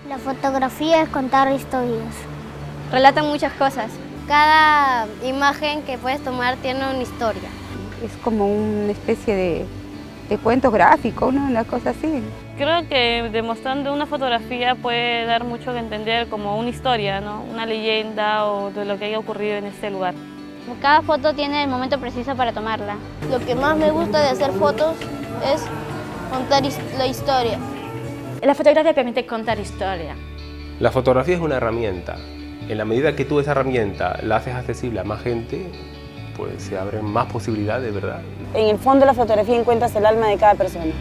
La fotografía es contar historias. Relatan muchas cosas. Cada imagen que puedes tomar tiene una historia. Es como una especie de cuento gráfico, ¿no? Una cosa así. Creo que demostrando una fotografía puede dar mucho que entender como una historia, ¿no? Una leyenda o de lo que haya ocurrido en este lugar. Cada foto tiene el momento preciso para tomarla. Lo que más me gusta de hacer fotos es contar la historia. La fotografía permite contar historia. La fotografía es una herramienta. En la medida que tú esa herramienta la haces accesible a más gente, pues se abren más posibilidades, ¿verdad? En el fondo la fotografía encuentras el alma de cada persona.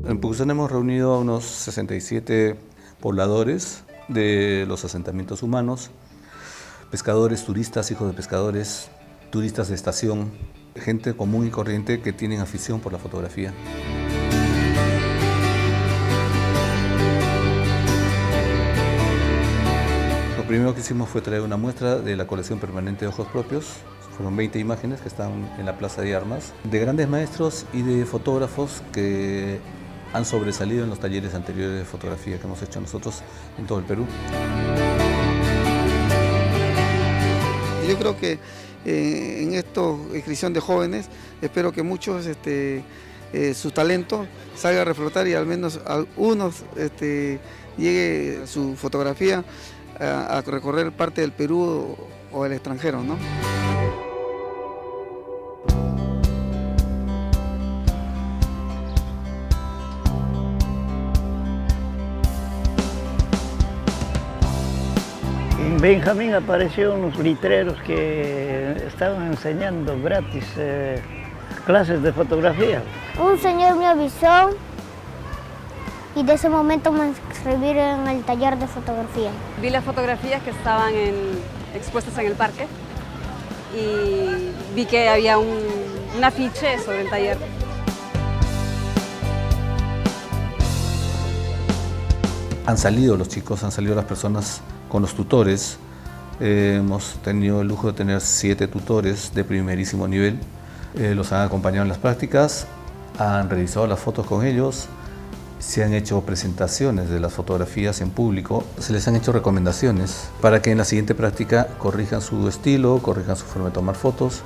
En Pucusán hemos reunido a unos 67 pobladores de los asentamientos humanos, pescadores, turistas, hijos de pescadores, turistas de estación, gente común y corriente que tienen afición por la fotografía. Lo primero que hicimos fue traer una muestra de la colección permanente de ojos propios. Fueron 20 imágenes que están en la Plaza de Armas, de grandes maestros y de fotógrafos que han sobresalido en los talleres anteriores de fotografía que hemos hecho nosotros en todo el Perú. Yo creo que en esta inscripción de jóvenes, espero que muchos su talento salga a reflotar y al menos algunos llegue su fotografía a recorrer parte del Perú o el extranjero, ¿no? En Benjamín aparecieron unos letreros que estaban enseñando gratis clases de fotografía. Un señor me avisó y de ese momento me inscribí en el taller de fotografía. Vi las fotografías que estaban expuestas en el parque y vi que había un afiche sobre el taller. Han salido los chicos, han salido las personas con los tutores. Hemos tenido el lujo de tener 7 tutores de primerísimo nivel. Los han acompañado en las prácticas, han revisado las fotos con ellos, se han hecho presentaciones de las fotografías en público, se les han hecho recomendaciones para que en la siguiente práctica corrijan su estilo, corrijan su forma de tomar fotos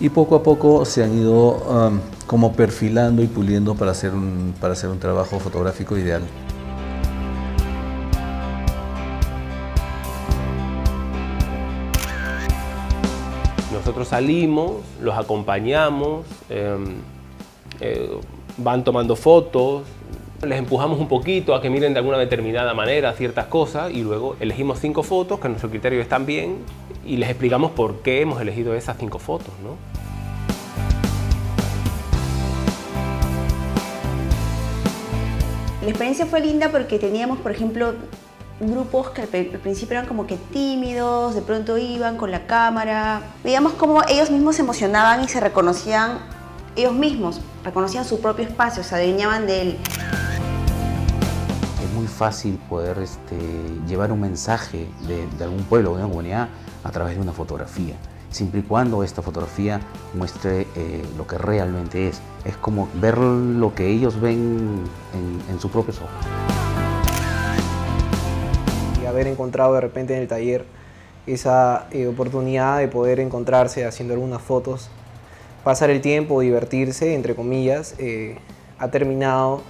y poco a poco se han ido como perfilando y puliendo para hacer un trabajo fotográfico ideal. Nosotros salimos, los acompañamos, van tomando fotos, les empujamos un poquito a que miren de alguna determinada manera ciertas cosas y luego elegimos 5 fotos que a nuestro criterio están bien y les explicamos por qué hemos elegido esas 5 fotos, ¿no? La experiencia fue linda porque teníamos, por ejemplo, grupos que al principio eran como que tímidos, de pronto iban con la cámara. Veíamos cómo ellos mismos se emocionaban y se reconocían ellos mismos, reconocían su propio espacio, se adueñaban de él. Es muy fácil poder llevar un mensaje de algún pueblo o de una comunidad a través de una fotografía, siempre y cuando esta fotografía muestre lo que realmente es. Es como ver lo que ellos ven en sus propios ojos. Haber encontrado de repente en el taller esa oportunidad de poder encontrarse haciendo algunas fotos, pasar el tiempo, divertirse, entre comillas, ha terminado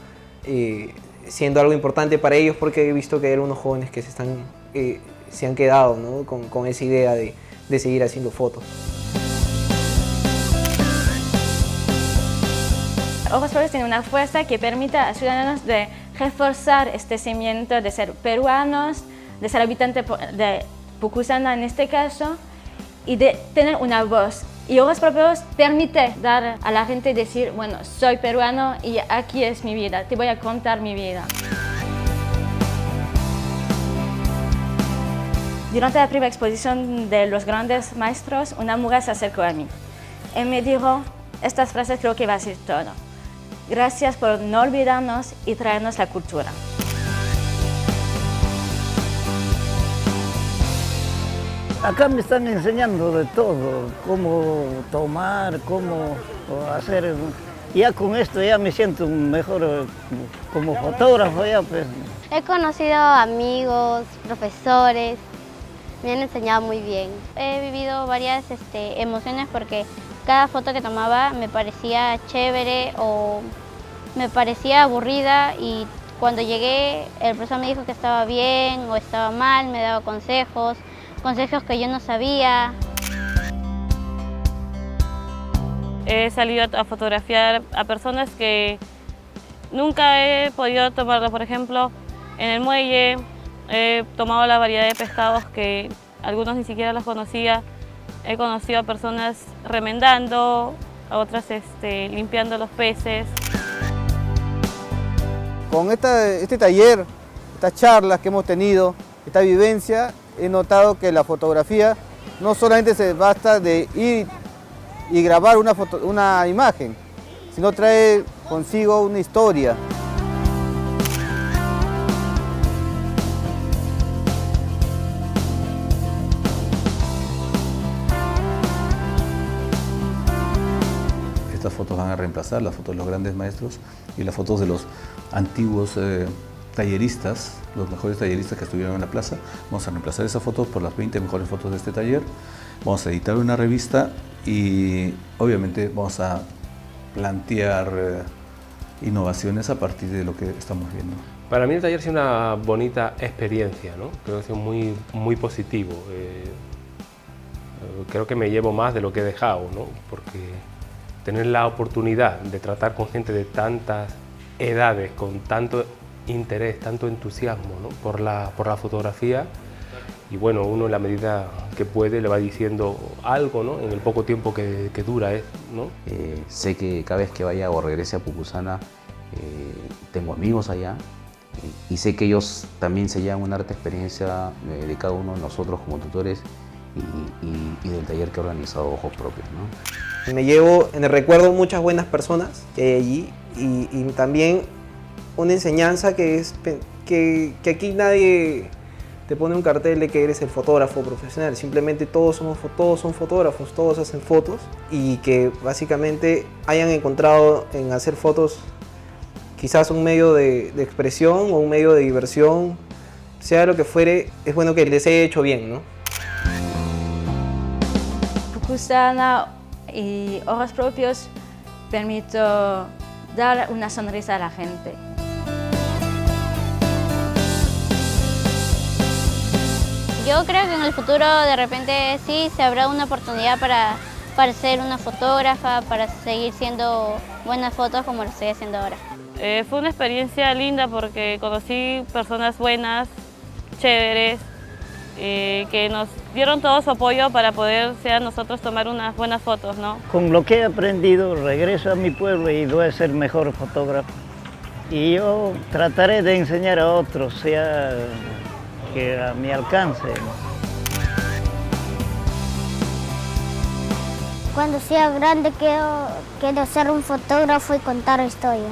siendo algo importante para ellos porque he visto que hay algunos jóvenes que se han quedado, ¿no? con esa idea de seguir haciendo fotos. Ojos Propios tiene una fuerza que permite a ciudadanos de reforzar este sentimiento de ser peruanos, de ser habitantes de Pucusana en este caso, y de tener una voz. Y Ojos Propios permite dar a la gente decir, bueno, soy peruano y aquí es mi vida, te voy a contar mi vida. Durante la primera exposición de los grandes maestros, una mujer se acercó a mí y me dijo estas frases, creo que va a decir todo. Gracias por no olvidarnos y traernos la cultura. Acá me están enseñando de todo, cómo tomar, cómo hacer. Ya con esto ya me siento mejor como fotógrafo ya pues. He conocido amigos, profesores, me han enseñado muy bien. He vivido varias emociones porque cada foto que tomaba me parecía chévere o me parecía aburrida y cuando llegué el profesor me dijo que estaba bien o estaba mal, me daba consejos que yo no sabía. He salido a fotografiar a personas que nunca he podido tomarlo. Por ejemplo, en el muelle he tomado la variedad de pescados que algunos ni siquiera los conocía. He conocido a personas remendando, a otras limpiando los peces. Con este taller, estas charlas que hemos tenido, esta vivencia, he notado que la fotografía no solamente se basta de ir y grabar una imagen, sino trae consigo una historia. Estas fotos van a reemplazar las fotos de los grandes maestros y las fotos de los antiguos talleristas, los mejores talleristas que estuvieron en la plaza. Vamos a reemplazar esas fotos por las 20 mejores fotos de este taller. Vamos a editar una revista y obviamente vamos a plantear innovaciones a partir de lo que estamos viendo. Para mí el taller ha sido una bonita experiencia, ¿no? Creo que ha sido muy positivo. Creo que me llevo más de lo que he dejado, ¿no? Porque tener la oportunidad de tratar con gente de tantas edades, con tanto interés, tanto entusiasmo, ¿no? por la fotografía, y bueno, uno en la medida que puede le va diciendo algo, ¿no? En el poco tiempo que dura, ¿no? Sé que cada vez que vaya o regrese a Pucusana tengo amigos allá y sé que ellos también se llevan una harta experiencia de cada uno de nosotros como tutores y del taller que ha organizado Ojos Propios, ¿no? Me llevo en el recuerdo muchas buenas personas que hay allí y también una enseñanza que es que aquí nadie te pone un cartel de que eres el fotógrafo profesional, simplemente todos son fotógrafos, todos hacen fotos y que básicamente hayan encontrado en hacer fotos quizás un medio de expresión o un medio de diversión, sea lo que fuere, es bueno que les haya hecho bien, ¿no? Pucusana y Ojos Propios permito dar una sonrisa a la gente. Yo creo que en el futuro de repente sí se habrá una oportunidad para ser una fotógrafa, para seguir siendo buenas fotos como lo estoy haciendo ahora. Fue una experiencia linda porque conocí personas buenas, chéveres, que nos dieron todo su apoyo para poder nosotros tomar unas buenas fotos, ¿no? Con lo que he aprendido, regreso a mi pueblo y voy a ser mejor fotógrafo. Y yo trataré de enseñar a otros, sea que a mi alcance. Cuando sea grande quiero ser un fotógrafo y contar historias.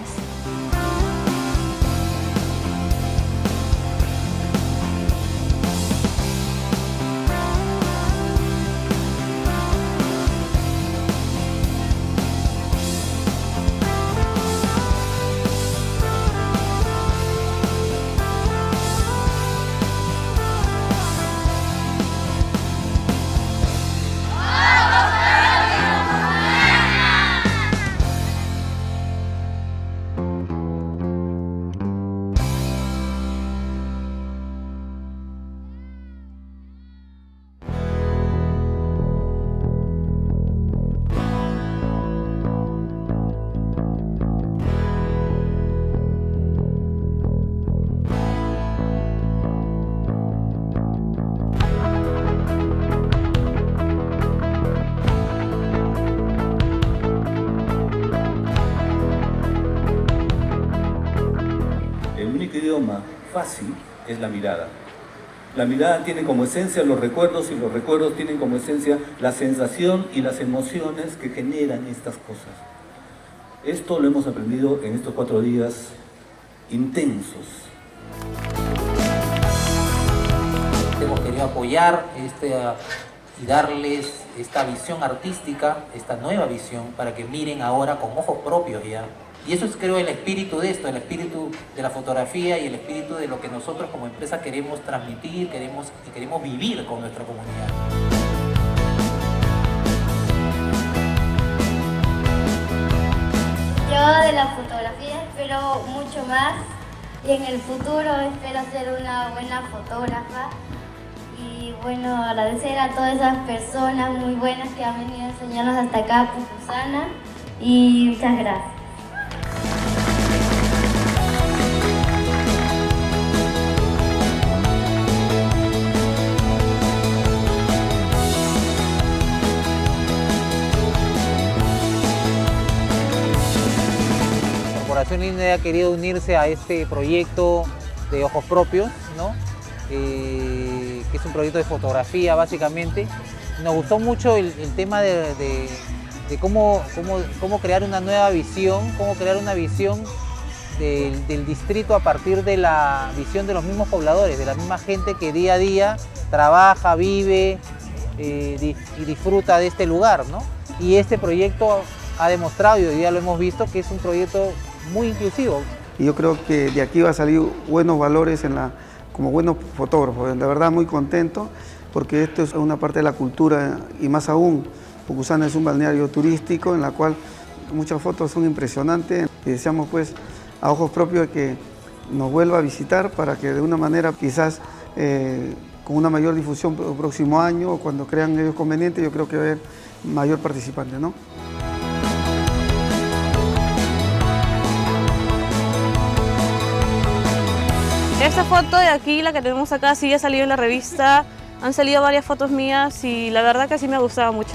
El único idioma fácil es la mirada. La mirada tiene como esencia los recuerdos y los recuerdos tienen como esencia la sensación y las emociones que generan estas cosas. Esto lo hemos aprendido en estos 4 días intensos. Hemos querido apoyar y darles esta visión artística, esta nueva visión, para que miren ahora con ojos propios ya. Y eso es, creo, el espíritu de esto, el espíritu de la fotografía y el espíritu de lo que nosotros como empresa queremos transmitir, queremos vivir con nuestra comunidad. Yo de la fotografía espero mucho más y en el futuro espero ser una buena fotógrafa. Y bueno, agradecer a todas esas personas muy buenas que han venido a enseñarnos hasta acá a Pucusana y muchas gracias. Corporación Linde ha querido unirse a este proyecto de Ojos Propios, ¿no? Que es un proyecto de fotografía básicamente. Nos gustó mucho el tema de cómo crear una nueva visión, cómo crear una visión del distrito a partir de la visión de los mismos pobladores, de la misma gente que día a día trabaja, vive y disfruta de este lugar, ¿no? Y este proyecto ha demostrado, y hoy día lo hemos visto, que es un proyecto muy inclusivo. Y yo creo que de aquí va a salir buenos valores como buenos fotógrafos. De verdad muy contento porque esto es una parte de la cultura y más aún, Pucusana es un balneario turístico en la cual muchas fotos son impresionantes y deseamos pues a Ojos Propios que nos vuelva a visitar para que de una manera quizás con una mayor difusión el próximo año o cuando crean ellos conveniente, yo creo que va a haber mayor participante, ¿no? Esta foto de aquí, la que tenemos acá, sí ha salido en la revista, han salido varias fotos mías y la verdad que sí me ha gustado mucho.